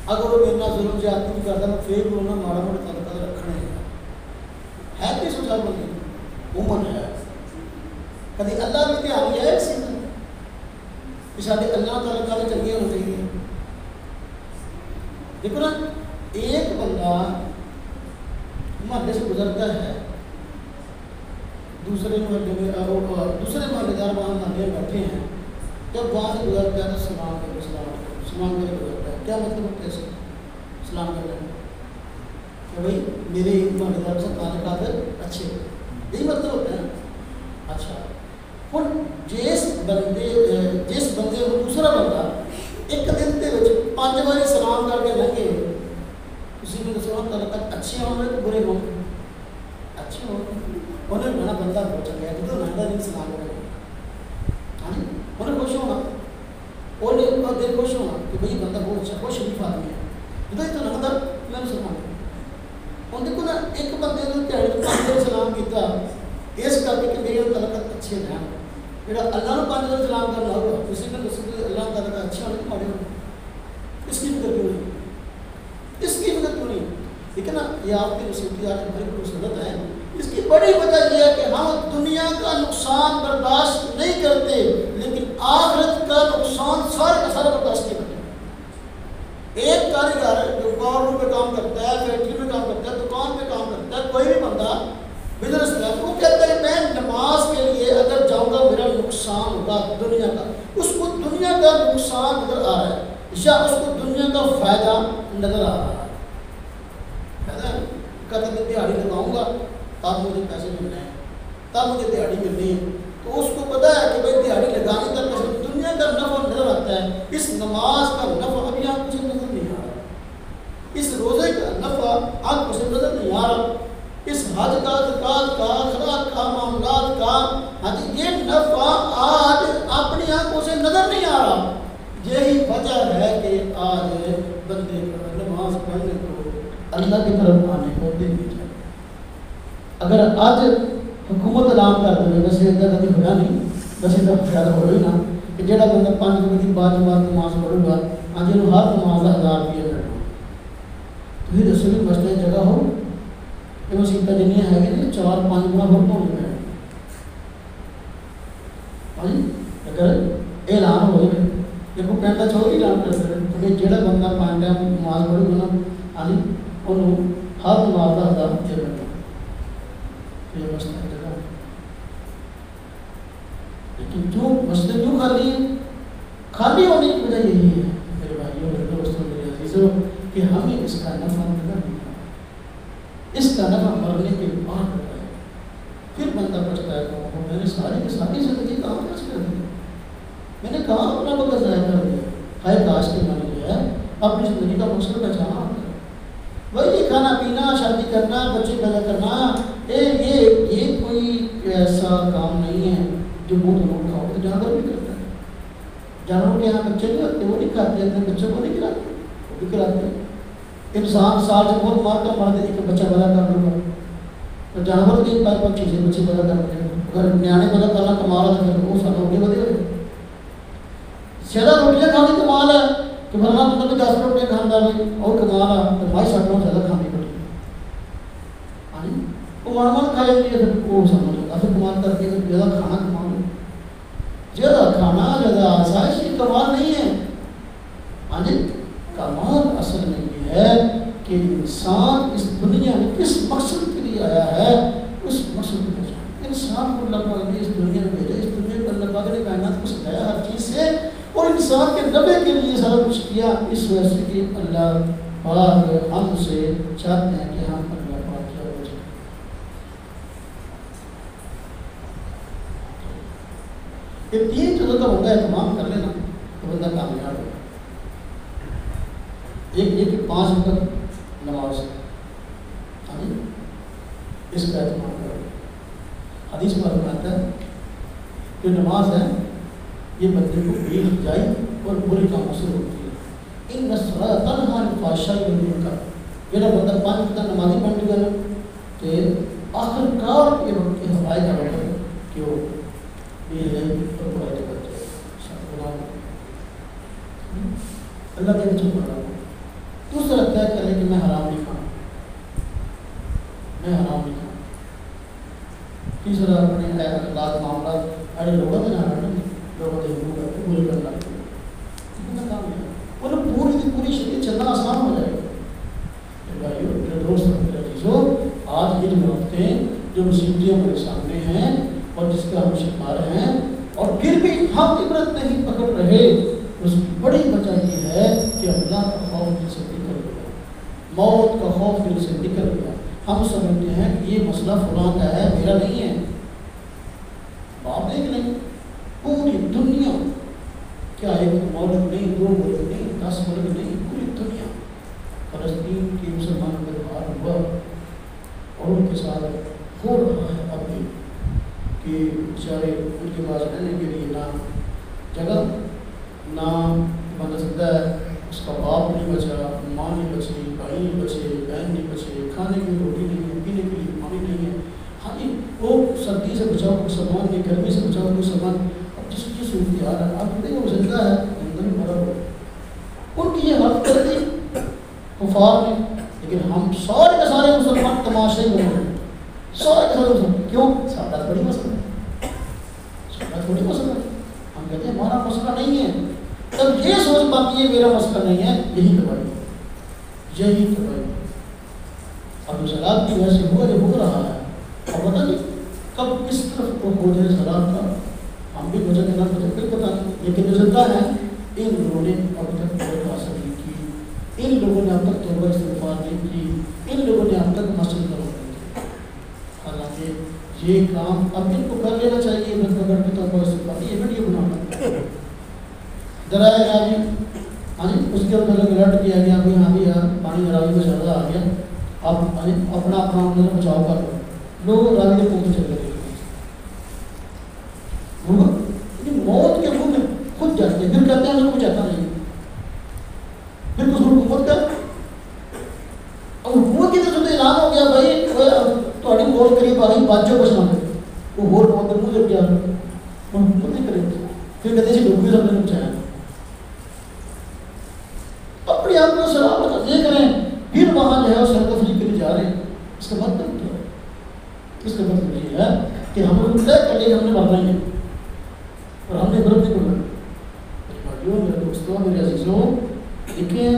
اگر وہ میرا ضرور زیادتی نہیں کرتا, میں پھر بولنا ماڑا موٹا تعلقات رکھنے ہے کہ سوچا بندے عمر ہے. کبھی اللہ بھی دھیان لیا ہے اسی میں شادی اللہ تعالیٰ کا چنگے ہونے چاہیے. دیکھو نا, ایک بندہ محلے سے گزرتا ہے, دوسرے محلے میں دوسرے محلے دار وہاں محلے میں بیٹھے ہیں, جب وہاں سے گزرتا ہے تو سلام کرے, سلام کرے گزرتا ہے. کیا مطلب ہے کیسے سلام کر رہے ہیں کہ بھائی میرے محلے دار سے تعلقات اچھے, یہی مطلب ہوتا ہے. اچھا ہوں جس بندے کو دوسرا بندہ ایک دن کے 5 بار سلام کر کے لگے, اسی میں سلام تعلقات اچھے ہوں گے تو برے ہوں گے, اچھے ہوں گے. انہیں بڑا بندہ پہنچ گیا کہ تو نندا نہیں سلام کرے, ہاں جی انہیں خوش ہونا, اور دل خوش ہونا کہ بھائی بندہ بہت اچھا, بہت شریف آدمی ہے, تو نندا میں نے سلام کیا. اور دیکھو نا, ایک بندے نے 5 بار سلام کیا اس کر کے میرے تعلقات اچھے ہیں. میرا اللہ نے 5 بار سلام کرنا ہوگا, اسی میں اللہ تعالیٰ کا اچھا ہونے مارے ہوگا. اس کی فکر کیوں نہیں, اس کی فکر کیوں نہیں. لیکن نا یہ آپ کی مصیبت آج ہماری خوبصورت ہے. اس کی بڑی وجہ یہ ہے کہ ہم دنیا کا نقصان برداشت نہیں کرتے, لیکن آخرت کا نقصان سارے کا سارا برداشت نہیں کرتے. ایک کاریگر جو پاور پہ کام کرتا ہے, فیکٹری میں کام کرتا ہے, دکان پہ کام کرتا ہے, کوئی بھی بندہ بزنس مین, وہ کہتا ہے میں نماز کے لیے اگر جاؤں گا میرا نقصان ہوگا دنیا کا. اس کو دنیا کا نقصان نظر آ رہا ہے, یا اس کو دنیا کا فائدہ نظر آ رہا ہے. فائدہ کہتا ہے دیہڑی لگاؤں گا تب مجھے پیسے ملنے ہیں, تب مجھے دیہڑی ملنی ہے, تو اس کو پتا ہے کہ بھائی دیہڑی لگانی تک صرف دنیا کا نفع نظر آتا ہے، اس نماز کا نفع ابھی آپ کو سے نظر نہیں آ رہا، اس روزے کا نفع آپ کو سے نظر نہیں آ رہا، اس حج کا، زکات کا، خیرات کا، معاملات کا، یہ نفع آج اپنی آنکھوں سے نظر نہیں آ رہا۔ یہی وجہ ہے کہ آج بندے کو نماز پڑھنے کو، اللہ کی طرف آنے کو دل نہیں چاہیے۔ اگر آج حکومت اعلان کر دے، ویسے ادھر کبھی ہویا نہیں، ویسے تو زیادہ ہو ہی نا، کہ جہاں بندہ 5 بجے کی بعد نماز پڑھے گا، آج ہر نماز 1000 روپیہ ملنا، تو یہ دسو بھی مسجد جگہ ہو یہ مصیبت جنیاں ہے کہ 4-5 گنا ہو پہ اگر اعلان ہوئے دیکھو کہتا چھوڑ ہی اعلان کرتے ہیں کہ جہاں بندہ 5 ٹائم نماز پڑھے گا نا، انہوں ہر نماز 1000 روپیہ ملنا، یہ مسئلہ جگہ۔ لیکن جو مسجد کیوں خالی ہے؟ خالی ہونے کی وجہ یہی ہے میرے بھائیوں، میرے دوستوں، میرے عزیزوں، کہ ہمیں اس کا نفع نظر نہیں آتا، اس کا نفع مرنے کے بعد ہوتا ہے۔ پھر بندہ پوچھتا ہے کہ میں نے ساری کی ساری زندگی کہاں خرچ کر دی، میں نے کہاں اپنا وقت ضائع کر دیا، ہائے کاش کے میں نے جو ہے اپنی زندگی کا مقصد پہچانا ہوتا ہے، وہی کھانا پینا، شادی کرنا، بچے پیدا کرنا، یہ کوئی ایسا کام نہیں ہے جو بہت لوگ کھاؤ تو جانور بھی کرتا ہے۔ جانوروں کے یہاں بچے بھی ہوتے ہیں، وہ نہیں کھاتے، اپنے بچوں کو نہیں کھلاتے، وہ بھی کھلاتے ہیں۔ انسان سال سے بہت مار کر مار دیتے کہ بچہ پیدا کر لوں گا، تو جانور کی 5 چیزیں بچے پیدا کرتے ہیں، اگر نیانے پیدا کرنا کمال ہے تو وہ سارا روٹی بدے ہوئے زیادہ روٹیاں کھانے کمال ہے کہ ورنہ تو بھی 10 روٹیاں کھانا اور کمال ہے تو بھائی 60 زیادہ کھانی پڑی، وہ ون کھائے لیے وہ سمجھ لیتا پھر کمال کر کے زیادہ کھانا کمال ہے، زیادہ کھانا زیادہ آسائش یہ کمال نہیں ہے۔ ہاں جی، کمال اصل میں یہ ہے کہ انسان اس دنیا میں کس مقصد کے لیے آیا ہے، اس مقصد کو پہچانا۔ انسان کو اللہ پاک نے اس دنیا میں بھیجا، اس دنیا کو اللہ پاک نے کائنات کو سجایا ہر چیز سے، اور انسان کے نفع کے لیے سارا کچھ کیا، اس وجہ سے کہ اللہ پاک ہم سے چاہتے ہیں کہ ہم اللہ پاک کیا ہو جائے۔ یہ 3 چیزوں کا بندہ اہتمام کر لینا تو بندہ کامیاب ہوگا۔ ایک یہ کہ 5 وقت نماز، اس کا اہتمام کرو۔ حدیث میں فرماتا ہے کہ نماز ہے یہ بندے کو بے حیائی اور برے کاموں سے روکتی ہے۔ ان الصلاۃ تنہی عن الفحشاء والمنکر، یہ بندہ 5 وقت نمازی بن گیا نا کہ آخر کار یہ وقت کے ہمارے کا وقت ہے کہ وہ بے حیائی اور برائی سے بچ جائے۔ اللہ کے بچوں کو رہا دوسرا طے کرے کہ میں حرام نہیں کھاؤں، میں حرام نہیں کھاؤں۔ تیسرا اپنے اخلاق معاملات اڑے لوگوں میں جانا نہیں، لوگوں سے ہندو کر کے پوری کرنا اتنا کام ہے، اور پوری کی پوری شریعت چلنا آسان ہو جائے گا۔ بھائیو میرے دوست میرے عزیزو، آج یہ جو ہفتیں جو مصیبتیں ہمارے سامنے ہیں اور جس کا ہم شکار ہیں اور پھر بھی ہم عبرت نہیں پکڑ رہے، اس کی بڑی وجہ یہ ہے کہ اللہ کا خوف دل سے نکل گیا، موت کا خوف دل سے نکل گیا۔ ہم سمجھتے ہیں کہ یہ مسئلہ فلاں کا ہے، میرا نہیں ہے۔ باپ دیکھ لیں پوری دنیا، کیا ایک ملک نہیں، 2 ملک نہیں، 10 ملک نہیں، پوری دنیا فلسطین کی مسلمانوں کا بھار ہوا اور ان کے ساتھ ہو رہا ہے اب بھی کہ بیچارے ان کے پاس رہنے کے لیے نہ جگہ، نہ بندہ سکتا ہے، اس کا باپ نہیں بچا، ماں نہیں بچی، بھائی نہیں بچے، بہن نہیں بچے، کھانے کی روٹی نہیں ہے، پینے کے لیے پانی نہیں ہے۔ ہاں جی، وہ سردی سے بچاؤ کوئی سامان نہیں، گرمی سے بچاؤ کوئی سامان، اب جس کی صورتحال ہے آپ دیکھیں وہ زندہ ہے، اندر میں مرا ہوا ہے۔ ان کی یہ حالت کر دی کفار نے، لیکن ہم سارے کے سارے مسلمان تماشے بنے ہیں، سارے کے سارے مسلمان۔ کیوں؟ سادہ تھوڑی مسئلہ ہے، سادہ تھوڑی مسئلہ ہے۔ ہم کہتے ہیں ہمارا مسئلہ نہیں ہے، تب یہ سوچ پاتی ہے میرا مسئلہ نہیں ہے، یہی تباہی ہے، یہی تباہی ہے۔ اب سلاد کی وجہ سے ہوا جو ہو رہا ہے، اور پتہ نہیں کب کس طرف کو ہو جائے سلاد کا، ہم بھی مجھے نہ مجھے کوئی پتہ نہیں، لیکن جو زندہ ہے ان لوگوں نے اب تک توبہ حاصل نہیں کی، ان لوگوں نے اب تک توبہ استغفار نہیں کی، ان لوگوں نے اب تک مسجد کا روک نہیں کیا۔ حالانکہ کہ یہ کام اب ان کو کر لینا چاہیے عبرت پکڑ کے توبہ استغفار، یہ ویڈیو بنانا درائے راوی، ہاں جی اس کے اندر الرٹ کیا گیا کہ ہاں بھی یار پانی راوی میں زیادہ آ گیا، اب اپنا اپنا بچاؤ کر لو، لوگ راوی کے منہ چل رہے موت کے منہ میں خود جاتے ہیں، پھر کہتے ہیں اس کو جاتا نہیں، پھر کچھ حکومت کا اب حکومت کی طرف سے اعلان ہو گیا بھائی تھوڑی موت قریب آ گئی بچوں کو سنا دے، وہ ووٹ موت کے منہ لگ گیا حکومت نہیں کرے، پھر کہتے ہیں ڈوبی سب نے بچایا، اپنی آپ کو سلامت یہ کریں، پھر وہاں جو ہے سر تفریح کے لیے جا رہے ہیں، اس کا مطلب کیا ہے؟ اس کا مطلب یہ ہے کہ ہم لوگ طے کر لیں ہم نے مرنا ہی ہے اور ہم نے عبرت نہیں کرنا۔ بھائیوں میرے دوستوں میرے عزیزوں، دیکھیں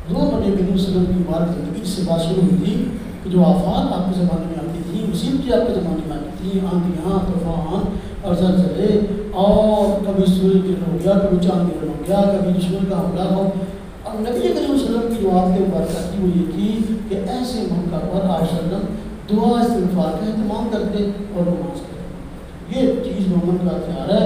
حضور نبی کریم صلی اللہ علیہ وسلم کی مبارک زندگی سے بات شروع ہوئی تھی کہ جو آفات آپ کے زمانے میں آتی تھی، مصیبتیں آپ کے زمانے میں آتی تھیں، آندھیاں، طوفان اور زلزلے، اور کبھی سورج گرہن ہو گیا، کبھی چاند گرہن ہو گیا، کبھی دشمن کا حملہ ہو، اور نبی کریم صلی اللہ علیہ وسلم کی جو آپ کے مبارکہ تھی وہ یہ تھی کہ ایسے موقع پر آپ صلی اللہ علیہ وسلم دعا استغفار کا اہتمام کرتے اور نماز کرتے۔ یہ چیز مومن کا ہتھیار ہے۔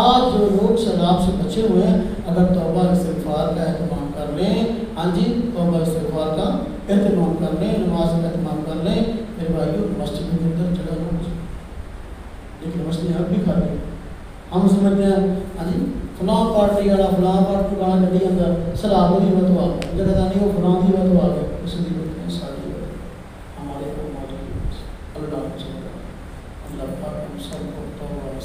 آج جو لوگ سیلاب سے بچے ہوئے ہیں اگر توبہ استغفار کا اہتمام کر لیں، ہاں جی توبہ استغفار کا اہتمام کر لیں، نماز کا اہتمام کر لیں، میرے بھائیوں مسجد کے اندر جگہ نہ ہو، لیکن مسجد اب بھی کھاتے ہیں۔ ہم سمجھتے ہیں ہاں جی فلاں پارٹی والا فلاں پارٹی والا گڈی اندر سیلاب کی وجہ آ گیا، جگہ نہیں وہ فلاں کی وجہ آ گیا، اس لیے ساری ہمارے کو اللہ پاک ہم سب کو توبہ